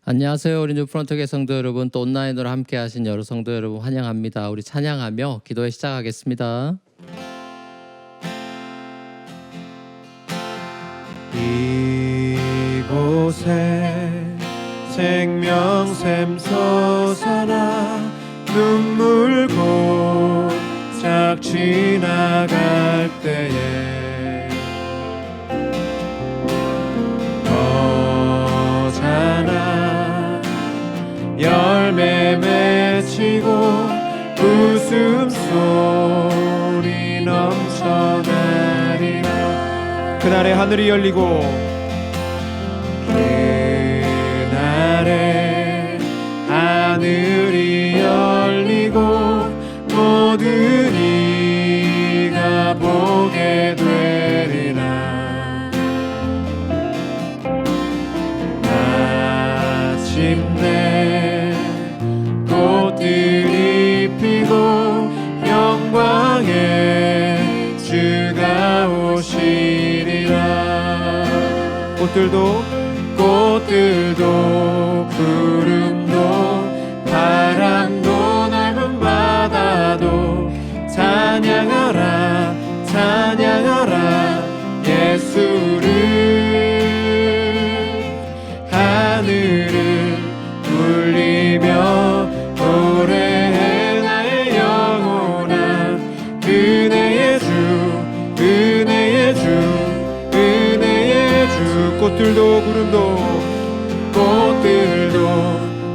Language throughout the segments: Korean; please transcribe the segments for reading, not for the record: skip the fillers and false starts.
안녕하세요. 우리 뉴프런트의 성도 여러분, 또 온라인으로 함께 하신 여러 성도 여러분 환영합니다. 우리 찬양하며 기도회 시작하겠습니다. 이곳에 생명샘 솟아나 눈물 고작 지나갈 때에 열매 맺히고 웃음소리 넘쳐나리라. 그날에 하늘이 열리고 그날에 하늘이 열리고 모든 이가 보게 되리라. 마침내 꽃들이 피고 영광의 주가 오시리라. 꽃들도 구름도 바람도 넓은 바다도 찬양하라 찬양하라 예수를. 하늘을 울리며 노래해 나의 영혼아. 은혜의 주 은혜의 주 은혜의 주. 꽃들도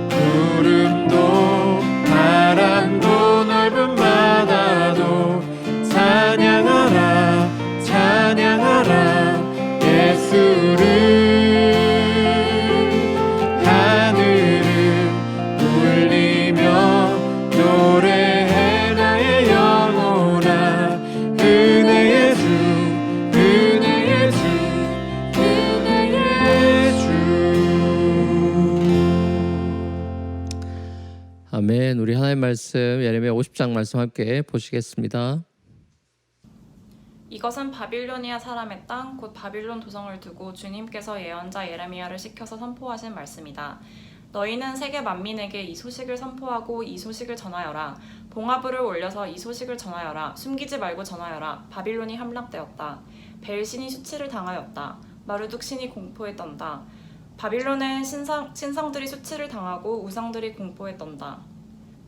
구름도 바람도 넓은 바다도 찬양하라 찬양하라 예수를. 하늘을 울리며 노래해 나의 영혼아. 은혜의 주 은혜의 주 은혜의 주. 아멘. 우리 하나님의 말씀 예레미야 50장 말씀 함께 보시겠습니다. 이것은 바빌로니아 사람의 땅 곧 바빌론 도성을 두고 주님께서 예언자 예레미야를 시켜서 선포하신 말씀이다. 너희는 세계 만민에게 이 소식을 선포하고 이 소식을 전하여라. 봉화불을 올려서 이 소식을 전하여라. 숨기지 말고 전하여라. 바빌론이 함락되었다. 벨신이 수치를 당하였다. 마르둑 신이 공포에 떤다. 바빌론의 신상들이 수치를 당하고 우상들이 공포에 떤다.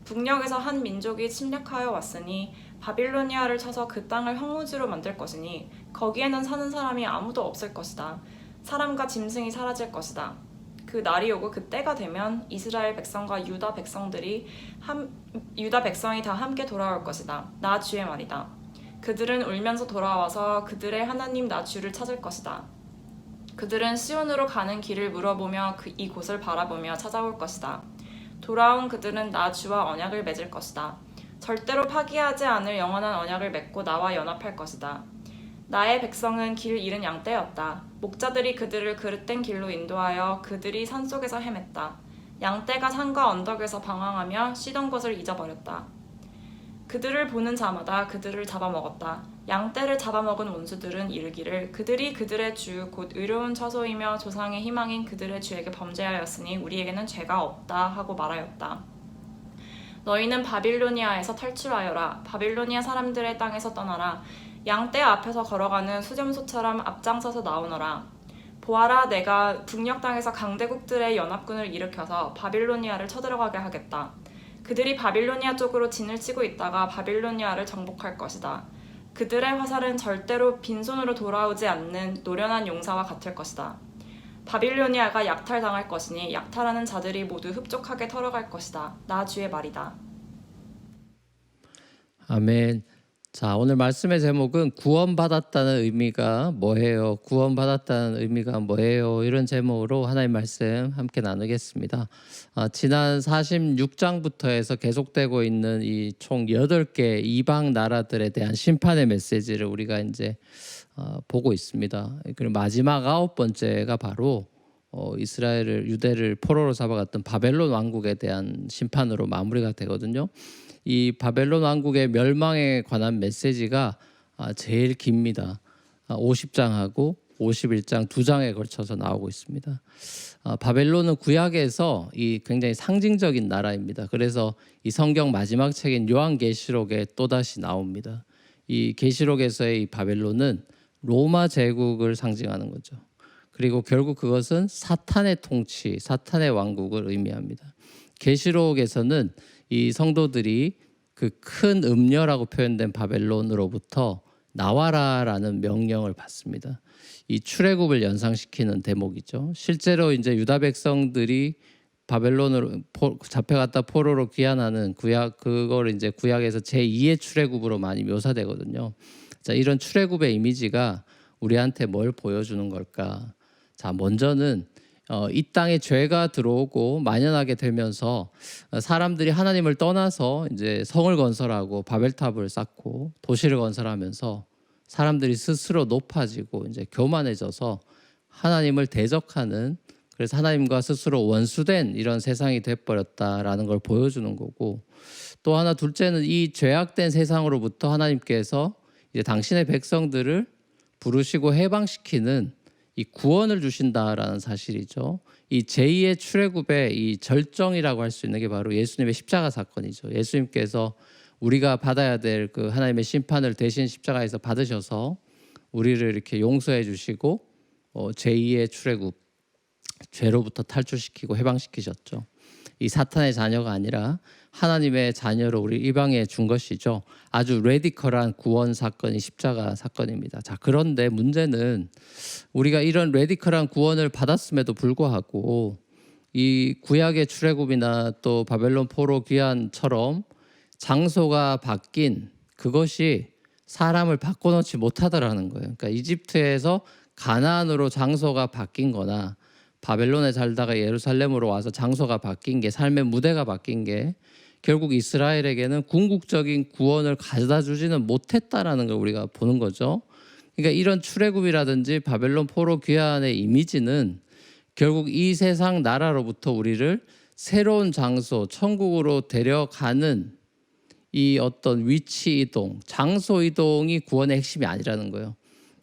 북녘에서 한 민족이 침략하여 왔으니 바빌로니아를 쳐서 그 땅을 황무지로 만들 것이니 거기에는 사는 사람이 아무도 없을 것이다. 사람과 짐승이 사라질 것이다. 그 날이 오고 그 때가 되면 이스라엘 백성과 유다 백성이 다 함께 돌아올 것이다. 나 주의 말이다. 그들은 울면서 돌아와서 그들의 하나님 나 주를 찾을 것이다. 그들은 시온으로 가는 길을 물어보며 이곳을 바라보며 찾아올 것이다. 돌아온 그들은 나 주와 언약을 맺을 것이다. 절대로 파기하지 않을 영원한 언약을 맺고 나와 연합할 것이다. 나의 백성은 길 잃은 양떼였다. 목자들이 그들을 그릇된 길로 인도하여 그들이 산속에서 헤맸다. 양떼가 산과 언덕에서 방황하며 쉬던 곳을 잊어버렸다. 그들을 보는 자마다 그들을 잡아먹었다. 양떼를 잡아먹은 원수들은 이르기를 그들이 그들의 주 곧 의로운 처소이며 조상의 희망인 그들의 주에게 범죄하였으니 우리에게는 죄가 없다 하고 말하였다. 너희는 바빌로니아에서 탈출하여라. 바빌로니아 사람들의 땅에서 떠나라. 양떼 앞에서 걸어가는 수렴소처럼 앞장서서 나오너라. 보아라, 내가 북녘 땅에서 강대국들의 연합군을 일으켜서 바빌로니아를 쳐들어가게 하겠다. 그들이 바빌로니아 쪽으로 진을 치고 있다가 바빌로니아를 정복할 것이다. 그들의 화살은 절대로 빈손으로 돌아오지 않는 노련한 용사와 같을 것이다. 바빌로니아가 약탈당할 것이니 약탈하는 자들이 모두 흡족하게 털어갈 것이다. 나 주의 말이다. 아멘. 자, 오늘 말씀의 제목은 구원받았다는 의미가 뭐예요? 구원받았다는 의미가 뭐예요? 이런 제목으로 하나님의 말씀 함께 나누겠습니다. 지난 46장부터 해서 계속되고 있는 이 총 8개 이방 나라들에 대한 심판의 메시지를 우리가 이제 보고 있습니다. 그리고 마지막 9번째가 바로 유대를 포로로 잡아갔던 바벨론 왕국에 대한 심판으로 마무리가 되거든요. 이 바벨론 왕국의 멸망에 관한 메시지가 제일 깁니다. 50장하고 51장 두 장에 걸쳐서 나오고 있습니다. 바벨론은 구약에서 이 굉장히 상징적인 나라입니다. 그래서 이 성경 마지막 책인 요한계시록에 또다시 나옵니다. 이 계시록에서의 이 바벨론은 로마 제국을 상징하는 거죠. 그리고 결국 그것은 사탄의 통치, 사탄의 왕국을 의미합니다. 계시록에서는 이 성도들이 그 큰 음녀라고 표현된 바벨론으로부터 나와라라는 명령을 받습니다. 이 출애굽을 연상시키는 대목이죠. 실제로 이제 유다 백성들이 바벨론으로 잡혀갔다 포로로 귀환하는 그걸 이제 구약에서 제2의 출애굽으로 많이 묘사되거든요. 자, 이런 출애굽의 이미지가 우리한테 뭘 보여주는 걸까? 자, 먼저는 이 땅에 죄가 들어오고 만연하게 되면서 사람들이 하나님을 떠나서 이제 성을 건설하고 바벨탑을 쌓고 도시를 건설하면서 사람들이 스스로 높아지고 이제 교만해져서 하나님을 대적하는, 그래서 하나님과 스스로 원수된 이런 세상이 돼버렸다라는 걸 보여주는 거고, 또 하나 둘째는 이 죄악된 세상으로부터 하나님께서 이제 당신의 백성들을 부르시고 해방시키는 이 구원을 주신다라는 사실이죠. 이 제2의 출애굽의 이 절정이라고 할 수 있는 게 바로 예수님의 십자가 사건이죠. 예수님께서 우리가 받아야 될 그 하나님의 심판을 대신 십자가에서 받으셔서 우리를 이렇게 용서해 주시고 제2의 출애굽, 죄로부터 탈출시키고 해방시키셨죠. 이 사탄의 자녀가 아니라 하나님의 자녀로 우리 이방에 준 것이죠. 아주 레디컬한 구원 사건이 십자가 사건입니다. 자, 그런데 문제는 우리가 이런 레디컬한 구원을 받았음에도 불구하고 이 구약의 출애굽이나 또 바벨론 포로 귀환처럼 장소가 바뀐 그것이 사람을 바꿔놓지 못하더라는 거예요. 그러니까 이집트에서 가나안으로 장소가 바뀐 거나 바벨론에 살다가 예루살렘으로 와서 장소가 바뀐 게, 삶의 무대가 바뀐 게 결국 이스라엘에게는 궁극적인 구원을 가져다 주지는 못했다라는 걸 우리가 보는 거죠. 그러니까 이런 출애굽이라든지 바벨론 포로 귀환의 이미지는 결국 이 세상 나라로부터 우리를 새로운 장소, 천국으로 데려가는 이 어떤 위치 이동, 장소 이동이 구원의 핵심이 아니라는 거예요.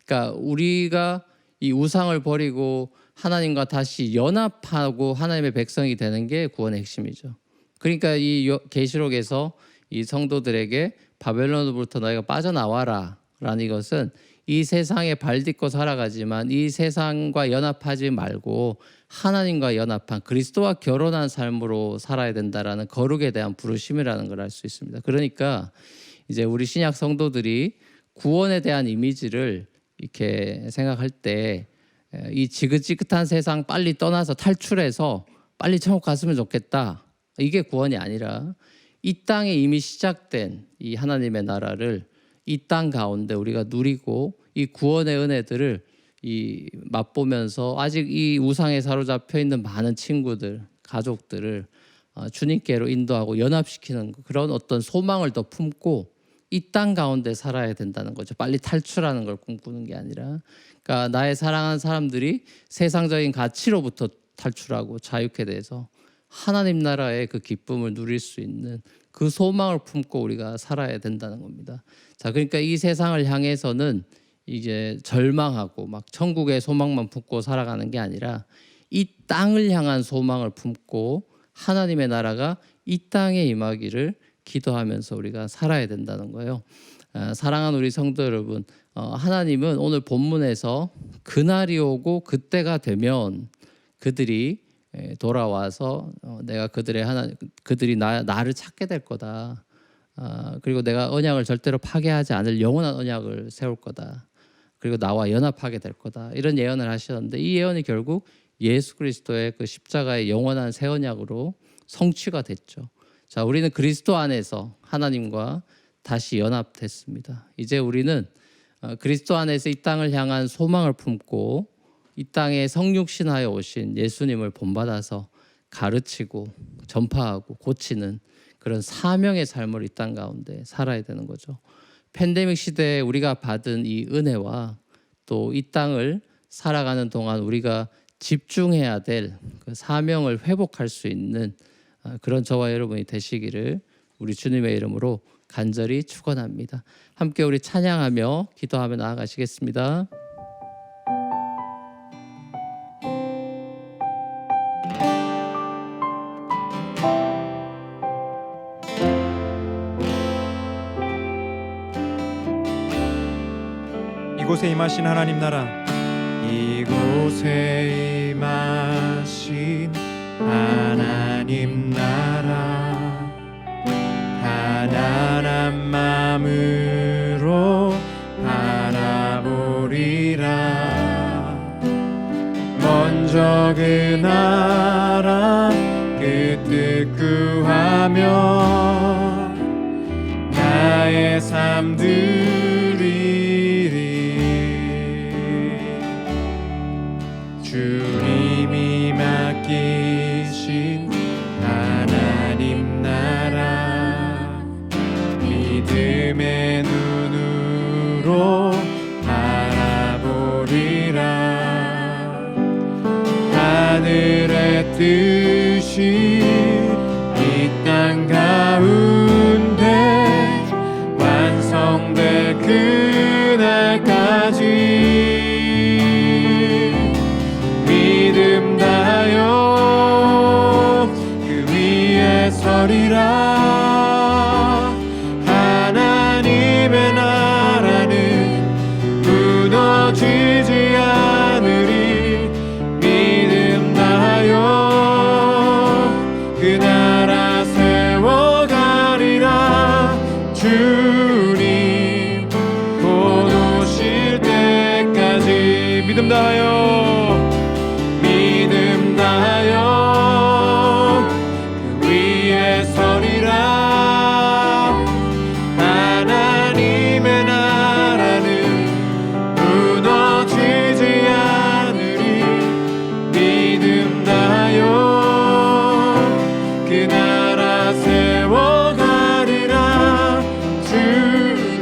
그러니까 우리가 이 우상을 버리고 하나님과 다시 연합하고 하나님의 백성이 되는 게 구원의 핵심이죠. 그러니까 이 계시록에서 이 성도들에게 바벨론으로부터 너희가 빠져나와라 라는 이것은 이 세상에 발딛고 살아가지만 이 세상과 연합하지 말고 하나님과 연합한 그리스도와 결혼한 삶으로 살아야 된다라는 거룩에 대한 부르심이라는 걸 알 수 있습니다. 그러니까 이제 우리 신약 성도들이 구원에 대한 이미지를 이렇게 생각할 때 이 지긋지긋한 세상 빨리 떠나서 탈출해서 빨리 천국 갔으면 좋겠다, 이게 구원이 아니라 이 땅에 이미 시작된 이 하나님의 나라를 이 땅 가운데 우리가 누리고 이 구원의 은혜들을 이 맛보면서 아직 이 우상에 사로잡혀 있는 많은 친구들, 가족들을 주님께로 인도하고 연합시키는 그런 어떤 소망을 더 품고 이 땅 가운데 살아야 된다는 거죠. 빨리 탈출하는 걸 꿈꾸는 게 아니라, 그러니까 나의 사랑하는 사람들이 세상적인 가치로부터 탈출하고 자유케 돼서 하나님 나라의 그 기쁨을 누릴 수 있는 그 소망을 품고 우리가 살아야 된다는 겁니다. 자, 그러니까 이 세상을 향해서는 이제 절망하고 막 천국의 소망만 품고 살아가는 게 아니라 이 땅을 향한 소망을 품고 하나님의 나라가 이 땅에 임하기를 기도하면서 우리가 살아야 된다는 거예요. 사랑하는 우리 성도 여러분, 하나님은 오늘 본문에서 그날이 오고 그때가 되면 그들이 돌아와서 내가 그들이 나를 찾게 될 거다. 그리고 내가 언약을 절대로 파괴하지 않을 영원한 언약을 세울 거다. 그리고 나와 연합하게 될 거다. 이런 예언을 하셨는데 이 예언이 결국 예수 그리스도의 그 십자가의 영원한 새 언약으로 성취가 됐죠. 자, 우리는 그리스도 안에서 하나님과 다시 연합됐습니다. 이제 우리는 그리스도 안에서 이 땅을 향한 소망을 품고 이 땅에 성육신하여 오신 예수님을 본받아서 가르치고 전파하고 고치는 그런 사명의 삶을 이 땅 가운데 살아야 되는 거죠. 팬데믹 시대에 우리가 받은 이 은혜와 또 이 땅을 살아가는 동안 우리가 집중해야 될 그 사명을 회복할 수 있는 그런 저와 여러분이 되시기를 우리 주님의 이름으로 간절히 축원합니다. 함께 우리 찬양하며 기도하며 나아가시겠습니다. 이곳에 임하신 하나님 나라, 이곳에 임하신 하나님 나라, 가난한 마음으로 바라보리라. 먼저 그 나라 그 뜻 구하며 나의 삶 드리리. 주님이 맡기신 하나님 나라, 믿음의 눈으로 바라보리라. 하늘의 뜻이 이 땅 가운데 완성될 그날까지 믿음 다하여 그 위에 서리라. 하나님의 나라는 무너지지 않으리. 믿음 다하여 그 나라 세워가리라. 주님 곧 오실 때까지 믿음 다하여, 믿음 다하여 그 위에 서리라. 하나님의 나라는 무너지지 않으리. 믿음 다하여 그 나라 세워가리라. 주님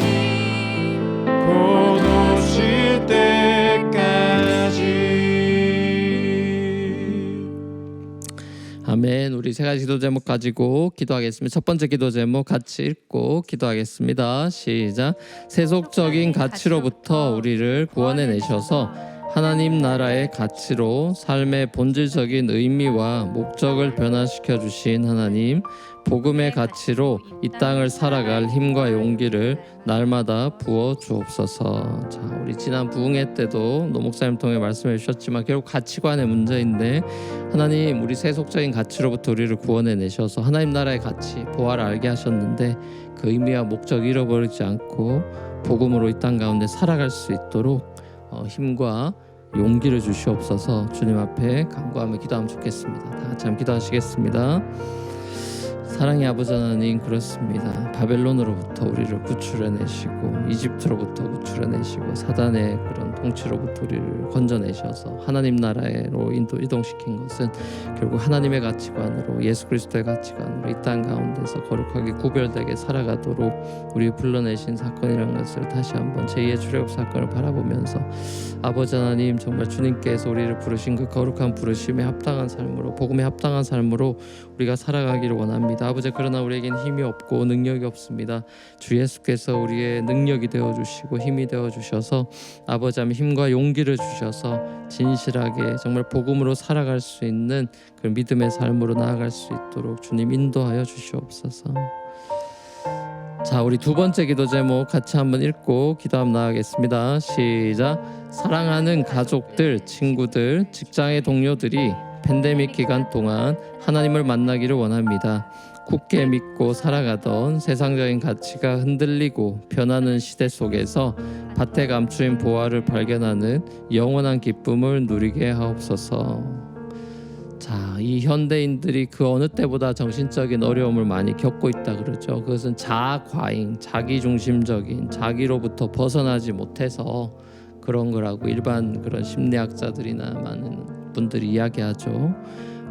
곧 오실 때까지. 아멘. 우리 세 가지 기도 제목 가지고 기도하겠습니다. 첫 번째 기도 제목 같이 읽고 기도하겠습니다. 시작. 세속적인 가치로부터 우리를 구원해 내셔서 하나님 나라의 가치로 삶의 본질적인 의미와 목적을 변화시켜 주신 하나님, 복음의 가치로 이 땅을 살아갈 힘과 용기를 날마다 부어 주옵소서. 자, 우리 지난 부흥회 때도 노 목사님 통해 말씀해 주셨지만 결국 가치관의 문제인데, 하나님 우리 세속적인 가치로부터 우리를 구원해 내셔서 하나님 나라의 가치, 보화를 알게 하셨는데 그 의미와 목적 잃어버리지 않고 복음으로 이 땅 가운데 살아갈 수 있도록 힘과 용기를 주시옵소서. 주님 앞에 간구하며 기도하면 좋겠습니다. 다 같이 한번 기도하시겠습니다. 사랑의 아버지 하나님, 그렇습니다. 바벨론으로부터 우리를 구출해내시고 이집트로부터 구출해내시고 사단의 그런 통치로부터 우리를 건져내셔서 하나님 나라로 이동시킨 것은 결국 하나님의 가치관으로, 예수 그리스도의 가치관으로 이 땅 가운데서 거룩하게 구별되게 살아가도록 우리 불러내신 사건이라는 것을 다시 한번 제2의 출애굽 사건을 바라보면서 아버지 하나님, 정말 주님께서 우리를 부르신 그 거룩한 부르심에 합당한 삶으로, 복음에 합당한 삶으로 우리가 살아가기를 원합니다. 아버지, 그러나 우리에겐 힘이 없고 능력이 없습니다. 주 예수께서 우리의 능력이 되어주시고 힘이 되어주셔서 아버지 하나님 힘과 용기를 주셔서 진실하게 정말 복음으로 살아갈 수 있는 그 믿음의 삶으로 나아갈 수 있도록 주님 인도하여 주시옵소서. 자, 우리 두 번째 기도 제목 같이 한번 읽고 기도하면 나가겠습니다. 시작. 사랑하는 가족들, 친구들, 직장의 동료들이 팬데믹 기간 동안 하나님을 만나기를 원합니다. 굳게 믿고 살아가던 세상적인 가치가 흔들리고 변하는 시대 속에서 밭에 감추인 보화를 발견하는 영원한 기쁨을 누리게 하옵소서. 자, 이 현대인들이 그 어느 때보다 정신적인 어려움을 많이 겪고 있다 그러죠. 그것은 자아과잉, 자기중심적인, 자기로부터 벗어나지 못해서 그런 거라고 일반 그런 심리학자들이나 많은 분들이 이야기하죠.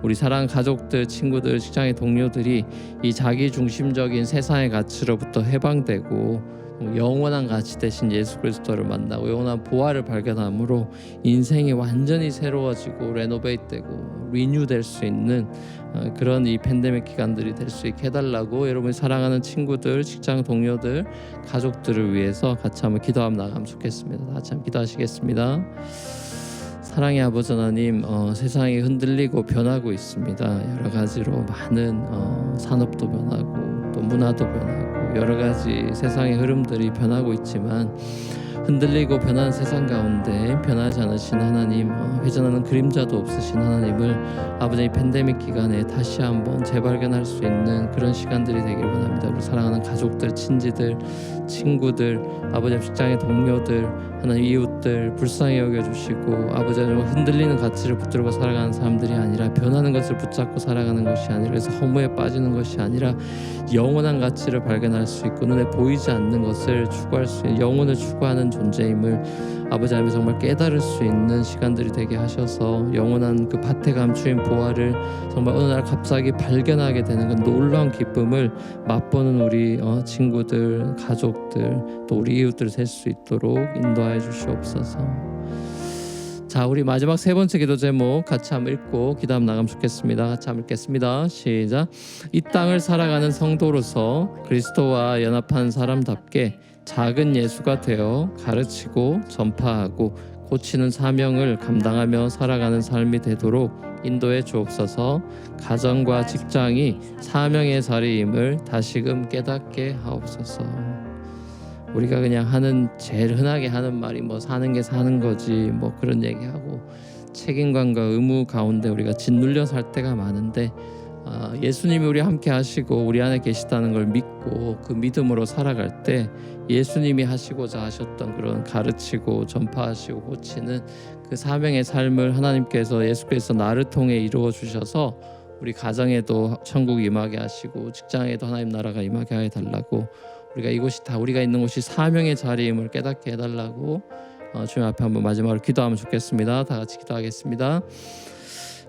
우리 사랑하는 가족들, 친구들, 직장의 동료들이 이 자기중심적인 세상의 가치로부터 해방되고 영원한 가치 대신 예수 그리스도를 만나고 영원한 보화를 발견함으로 인생이 완전히 새로워지고 레노베이트되고 리뉴될 수 있는 그런 이 팬데믹 기간들이 될 수 있게 해달라고 여러분이 사랑하는 친구들, 직장 동료들, 가족들을 위해서 같이 한번 기도하면 나가면 좋겠습니다. 다 같이 한번 기도하시겠습니다. 사랑의 아버지 하나님, 세상이 흔들리고 변하고 있습니다. 여러 가지로 많은 산업도 변하고 또 문화도 변하고 여러 가지 세상의 흐름들이 변하고 있지만 흔들리고 변하는 세상 가운데 변하지 않으신 하나님, 회전하는 그림자도 없으신 하나님을 아버지 이 팬데믹 기간에 다시 한번 재발견할 수 있는 그런 시간들이 되길 원합니다. 우리 사랑하는 가족들, 친지들, 친구들, 아버지 직장의 동료들, 하나님 이웃들 불쌍히 여겨주시고 아버지 흔들리는 가치를 붙들고 살아가는 사람들이 아니라 변하는 것을 붙잡고 살아가는 것이 아니라 그래서 허무에 빠지는 것이 아니라 영원한 가치를 발견할 수 있고 눈에 보이지 않는 것을 추구할 수 있는 영혼을 추구하는 존재임을 아버지 하나님 정말 깨달을 수 있는 시간들이 되게 하셔서 영원한 그 밭에 감추인 보화를 정말 어느 날 갑자기 발견하게 되는 그 놀라운 기쁨을 맛보는 우리 친구들, 가족들 또 우리 이웃들 될 수 있도록 인도하여 주시옵소서. 자, 우리 마지막 세 번째 기도 제목 같이 한번 읽고 기도하면 나가면 좋겠습니다. 같이 한번 읽겠습니다. 시작. 이 땅을 살아가는 성도로서 그리스도와 연합한 사람답게 작은 예수가 되어 가르치고 전파하고 고치는 사명을 감당하며 살아가는 삶이 되도록 인도해 주옵소서. 가정과 직장이 사명의 자리임을 다시금 깨닫게 하옵소서. 우리가 그냥 하는 제일 흔하게 하는 말이 뭐 사는 게 사는 거지 뭐 그런 얘기하고 책임감과 의무 가운데 우리가 짓눌려 살 때가 많은데 예수님이 우리 함께 하시고 우리 안에 계시다는 걸 믿고 그 믿음으로 살아갈 때 예수님이 하시고자 하셨던 그런 가르치고 전파하시고 고치는 그 사명의 삶을 하나님께서 예수께서 나를 통해 이루어 주셔서 우리 가정에도 천국 임하게 하시고 직장에도 하나님 나라가 임하게 해달라고 우리가 이곳이 다 우리가 있는 곳이 사명의 자리임을 깨닫게 해달라고 주님 앞에 한번 마지막으로 기도하면 좋겠습니다. 다 같이 기도하겠습니다.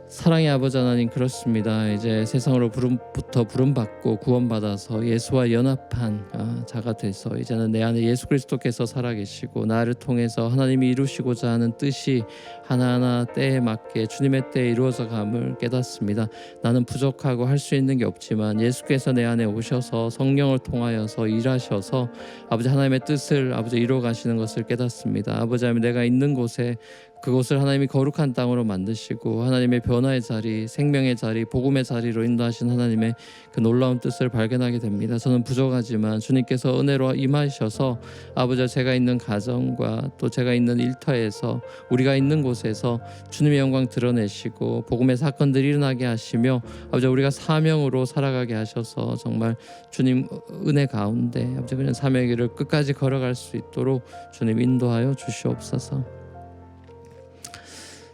사랑의 아버지 하나님, 그렇습니다. 이제 세상으로부터 부름받고 구원받아서 예수와 연합한 자가 돼서 이제는 내 안에 예수 그리스도께서 살아계시고 나를 통해서 하나님이 이루시고자 하는 뜻이 하나하나 때에 맞게 주님의 때에 이루어져 감을 깨닫습니다. 나는 부족하고 할 수 있는 게 없지만 예수께서 내 안에 오셔서 성령을 통하여서 일하셔서 아버지 하나님의 뜻을 아버지 이루어 가시는 것을 깨닫습니다. 아버지 하나님, 내가 있는 곳에 그곳을 하나님이 거룩한 땅으로 만드시고 하나님의 변화의 자리, 생명의 자리, 복음의 자리로 인도하신 하나님의 그 놀라운 뜻을 발견하게 됩니다. 저는 부족하지만 주님께서 은혜로 임하셔서 아버지 제가 있는 가정과 또 제가 있는 일터에서 우리가 있는 곳에서 주님의 영광 드러내시고 복음의 사건들이 일어나게 하시며 아버지 우리가 사명으로 살아가게 하셔서 정말 주님 은혜 가운데 아버지 그런 사명의 길을 끝까지 걸어갈 수 있도록 주님 인도하여 주시옵소서.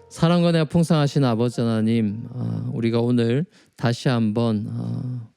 사랑과 은혜가 풍성하신 아버지 하나님, 우리가 오늘 다시 한번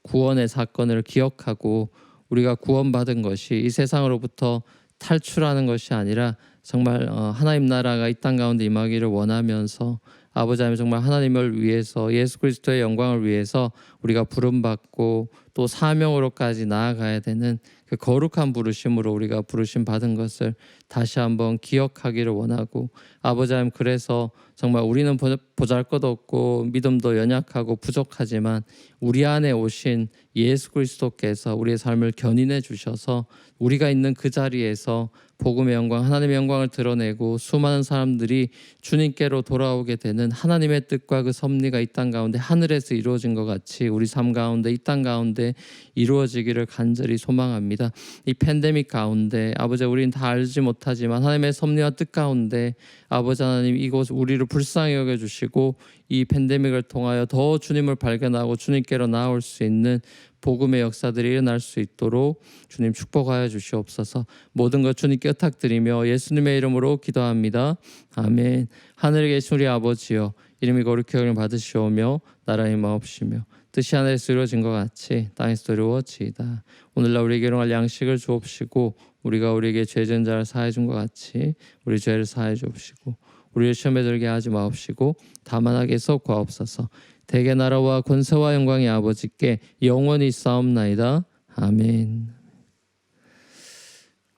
구원의 사건을 기억하고 우리가 구원받은 것이 이 세상으로부터 탈출하는 것이 아니라 정말 하나님 나라가 이 땅 가운데 임하기를 원하면서 아버지 하나님 정말 하나님을 위해서 예수 그리스도의 영광을 위해서 우리가 부름받고 또 사명으로까지 나아가야 되는 그 거룩한 부르심으로 우리가 부르심 받은 것을 다시 한번 기억하기를 원하고 아버지 하나님 그래서 정말 우리는 보잘것없고 믿음도 연약하고 부족하지만 우리 안에 오신 예수 그리스도께서 우리의 삶을 견인해 주셔서 우리가 있는 그 자리에서 복음의 영광, 하나님의 영광을 드러내고 수많은 사람들이 주님께로 돌아오게 되는 하나님의 뜻과 그 섭리가 이 땅 가운데 하늘에서 이루어진 것 같이 우리 삶 가운데 이 땅 가운데 이루어지기를 간절히 소망합니다. 이 팬데믹 가운데 아버지 우리는 다 알지 못하지만 하나님의 섭리와 뜻 가운데 아버지 하나님 이곳 우리를 불쌍히 여겨주시고 이 팬데믹을 통하여 더 주님을 발견하고 주님께로 나올 수 있는 복음의 역사들이 일어날 수 있도록 주님 축복하여 주시옵소서. 모든 것 주님께 의탁드리며 예수님의 이름으로 기도합니다. 아멘. 하늘에 계신 우리 아버지여, 이름이 거룩히 여김을 받으시오며 나라의 마옵시며 뜻이 하늘에서 이루어진 것 같이 땅에서도 이루어지이다. 오늘날 우리에게 일용할 양식을 주옵시고 우리가 우리에게 죄 지은 자를 사하여 준 것 같이 우리 죄를 사하여 주옵시고 우리를 시험에 들게 하지 마옵시고 다만 악에서 구하옵소서. 대개 나라와 권세와 영광이 아버지께 영원히 있사옵나이다. 아멘.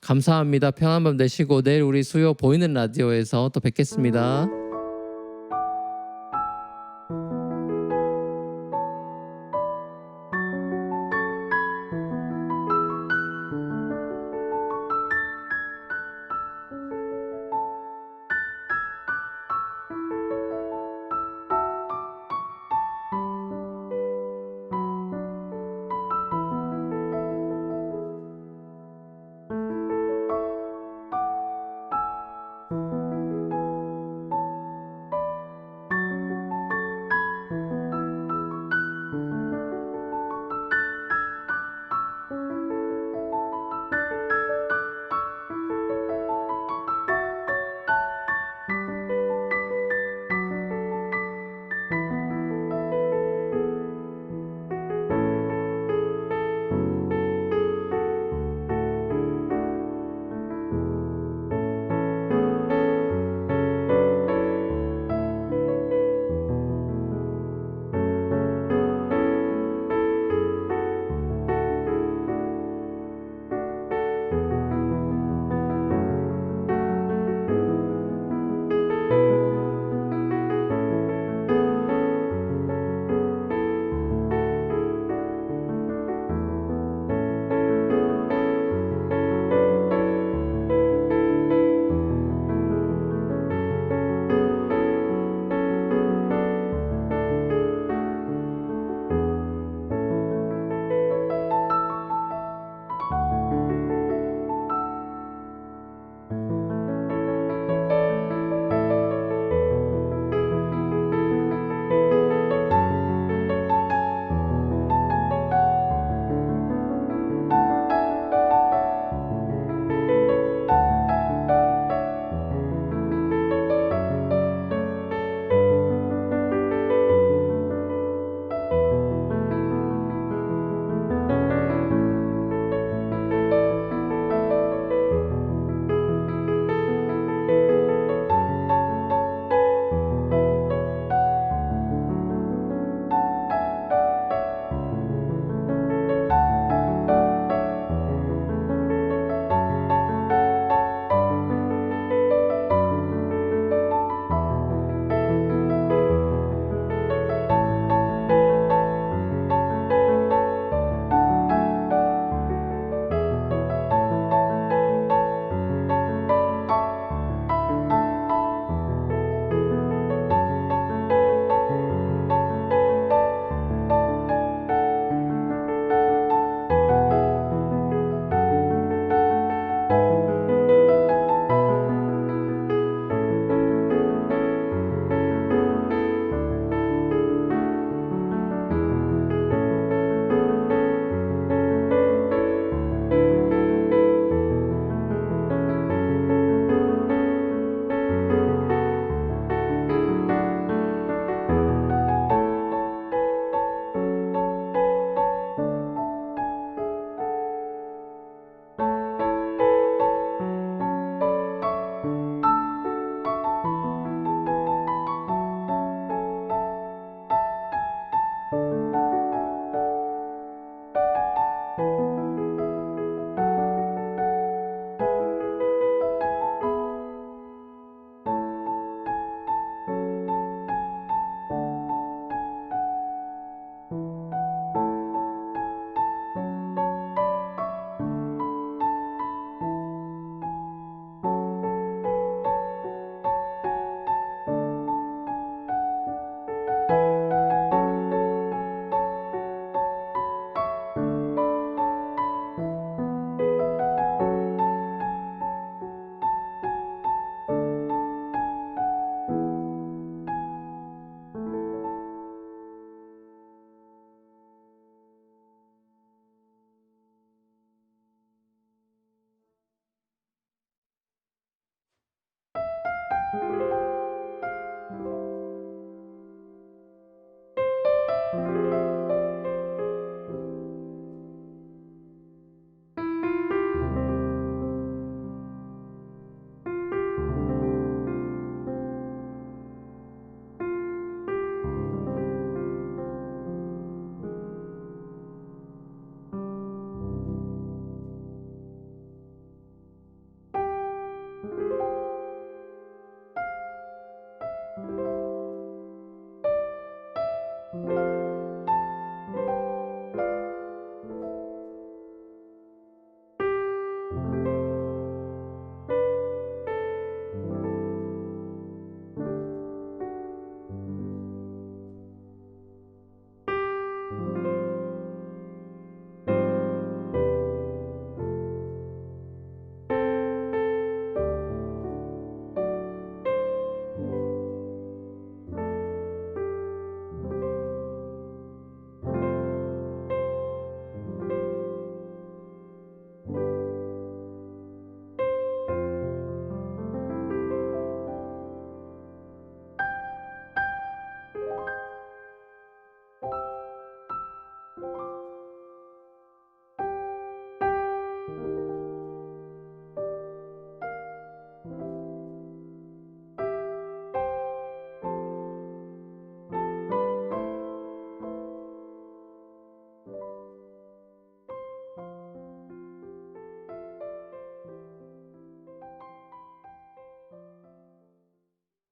감사합니다. 평안한 밤 되시고 내일 우리 수요 보이는 라디오에서 또 뵙겠습니다.